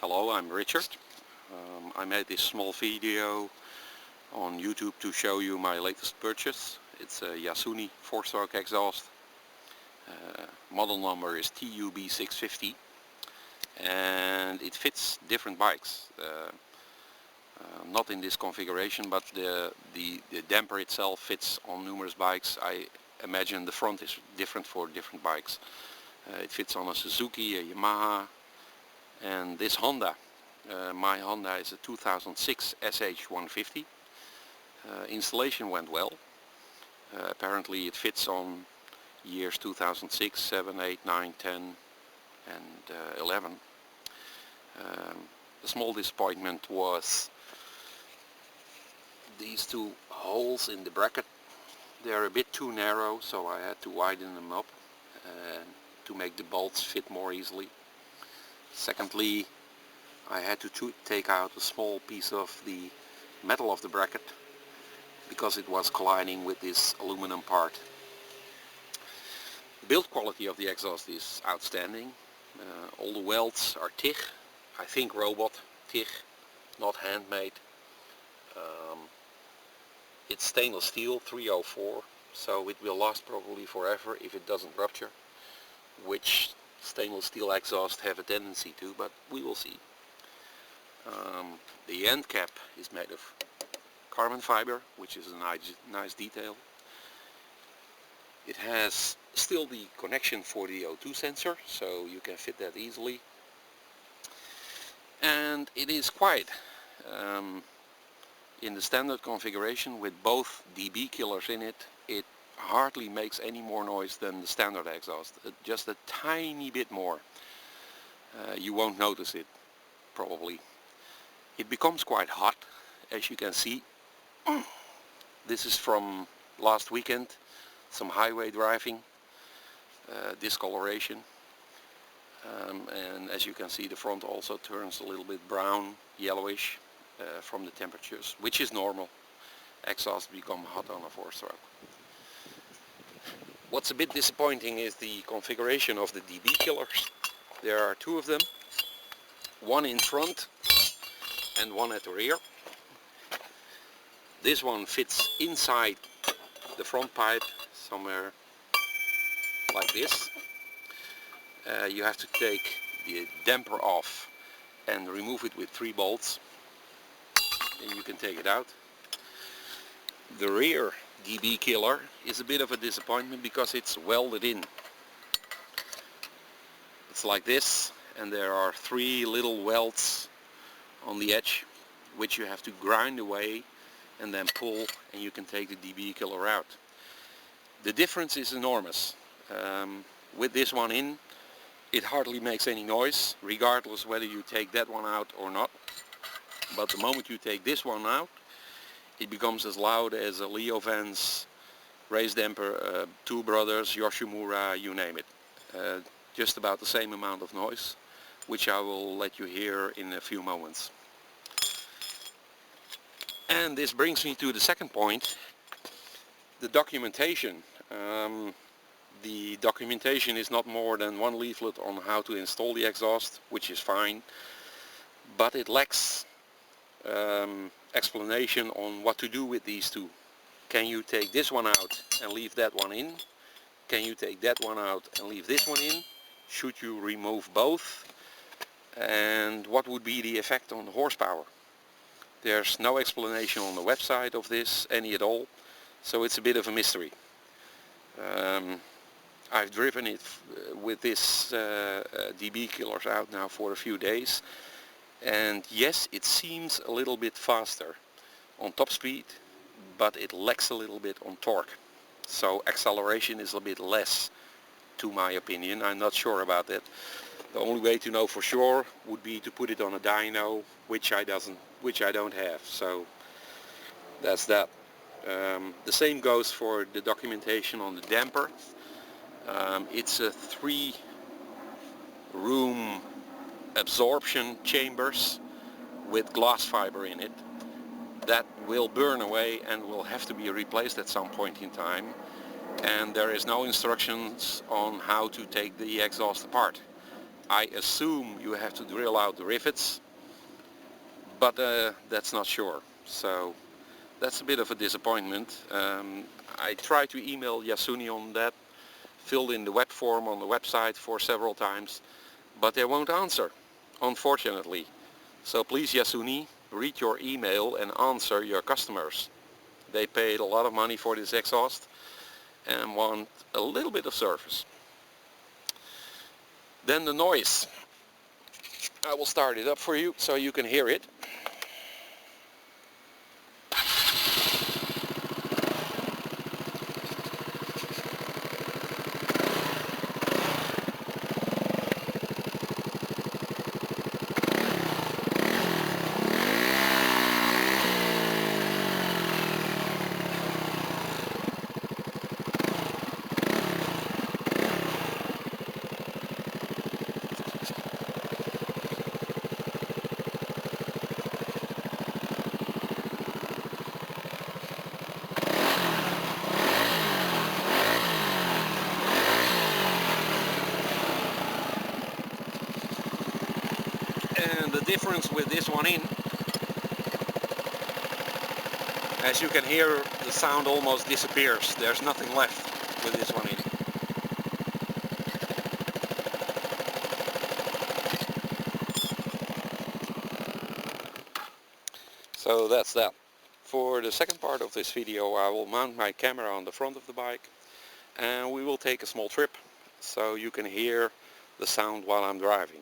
Hello, I'm Richard. I made this small video on YouTube to show you my latest purchase. It's a Yasuni 4-stroke exhaust. Model number is TUB-650 and it fits different bikes. Not in this configuration, but the damper itself fits on numerous bikes. I imagine the front is different for different bikes. It fits on a Suzuki, a Yamaha, and this Honda. My Honda is a 2006 SH150. Installation went well. Apparently it fits on years 2006, 7, 8, 9, 10 and 11. The small disappointment was these two holes in the bracket. They're a bit too narrow, so I had to widen them up to make the bolts fit more easily. Secondly, I had to take out a small piece of the metal of the bracket because it was colliding with this aluminum part. The build quality of the exhaust is outstanding. All the welds are TIG, I think robot TIG, not handmade. It's stainless steel 304, so it will last probably forever if it doesn't rupture, which stainless steel exhausts have a tendency to, but we will see. The end cap is made of carbon fiber, which is a nice detail. It has still the connection for the O2 sensor, so you can fit that easily. And it is quiet. In the standard configuration with both dB killers in it, it hardly makes any more noise than the standard exhaust. Just a tiny bit more. You won't notice it, probably. It becomes quite hot, as you can see. This is from last weekend, some highway driving, discoloration. And as you can see, the front also turns a little bit brown, yellowish from the temperatures, which is normal. Exhausts become hot on a 4-stroke. What's a bit disappointing is the configuration of the dB killers. There are two of them, one in front and one at the rear. This one fits inside the front pipe somewhere like this. You have to take the damper off and remove it with 3 bolts, and you can take it out. The rear dB killer is a bit of a disappointment because it's welded in. It's like this, and there are 3 little welds on the edge which you have to grind away and then pull, and you can take the dB killer out. The difference is enormous. With this one in, it hardly makes any noise, regardless whether you take that one out or not. But the moment you take this one out, it becomes as loud as a Leo Vance race damper, Two Brothers, Yoshimura, you name it. Just about the same amount of noise, which I will let you hear in a few moments. And this brings me to the second point, the documentation. The documentation is not more than 1 leaflet on how to install the exhaust, which is fine, but it lacks explanation on what to do with these two. Can you take this one out and leave that one in? Can you take that one out and leave this one in? Should you remove both? And what would be the effect on the horsepower? There's no explanation on the website of this, any at all, so it's a bit of a mystery. I've driven it with this dB killers out now for a few days, and yes, it seems a little bit faster on top speed, but it lacks a little bit on torque. So acceleration is a bit less, to my opinion. I'm not sure about that. The only way to know for sure would be to put it on a dyno, which I don't have. So that's that. The same goes for the documentation on the damper. It's a 3-room absorption chambers with glass fiber in it that will burn away and will have to be replaced at some point in time, and there is no instructions on how to take the exhaust apart. I assume you have to drill out the rivets, but that's not sure. So that's a bit of a disappointment. I tried to email Yasuni on that, filled in the web form on the website for several times, but they won't answer, unfortunately. So please, Yasuni, read your email and answer your customers. They paid a lot of money for this exhaust and want a little bit of service. Then the noise. I will start it up for you so you can hear it. And the difference with this one in, as you can hear, the sound almost disappears. There's nothing left with this one in. So that's that. For the second part of this video I will mount my camera on the front of the bike and we will take a small trip so you can hear the sound while I'm driving.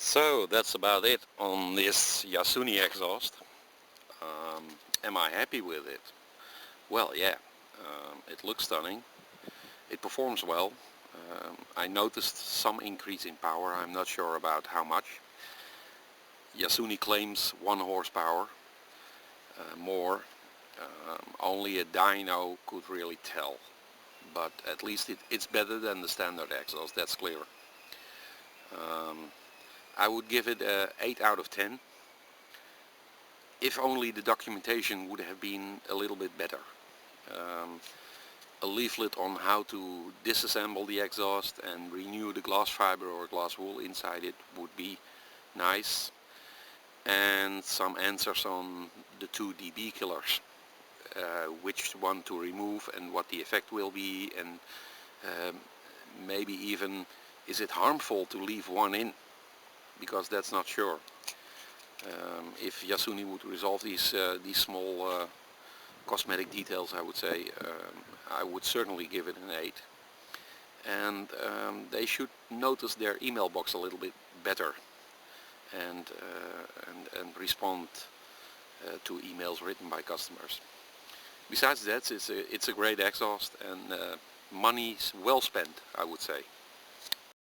So that's about it on this Yasuni exhaust. Am I happy with it? Well, yeah, it looks stunning. It performs well. I noticed some increase in power. I'm not sure about how much. Yasuni claims 1 horsepower more. Only a dyno could really tell, but at least it's better than the standard exhaust, that's clear. I would give it a 8 out of 10 if only the documentation would have been a little bit better. A leaflet on how to disassemble the exhaust and renew the glass fiber or glass wool inside it would be nice, and some answers on the 2 dB killers, which one to remove and what the effect will be, and maybe even is it harmful to leave one in, because that's not sure. If Yasuni would resolve these small cosmetic details, I would say, I would certainly give it an 8. And they should notice their email box a little bit better and respond to emails written by customers. Besides that, it's a great exhaust, and money's well spent, I would say.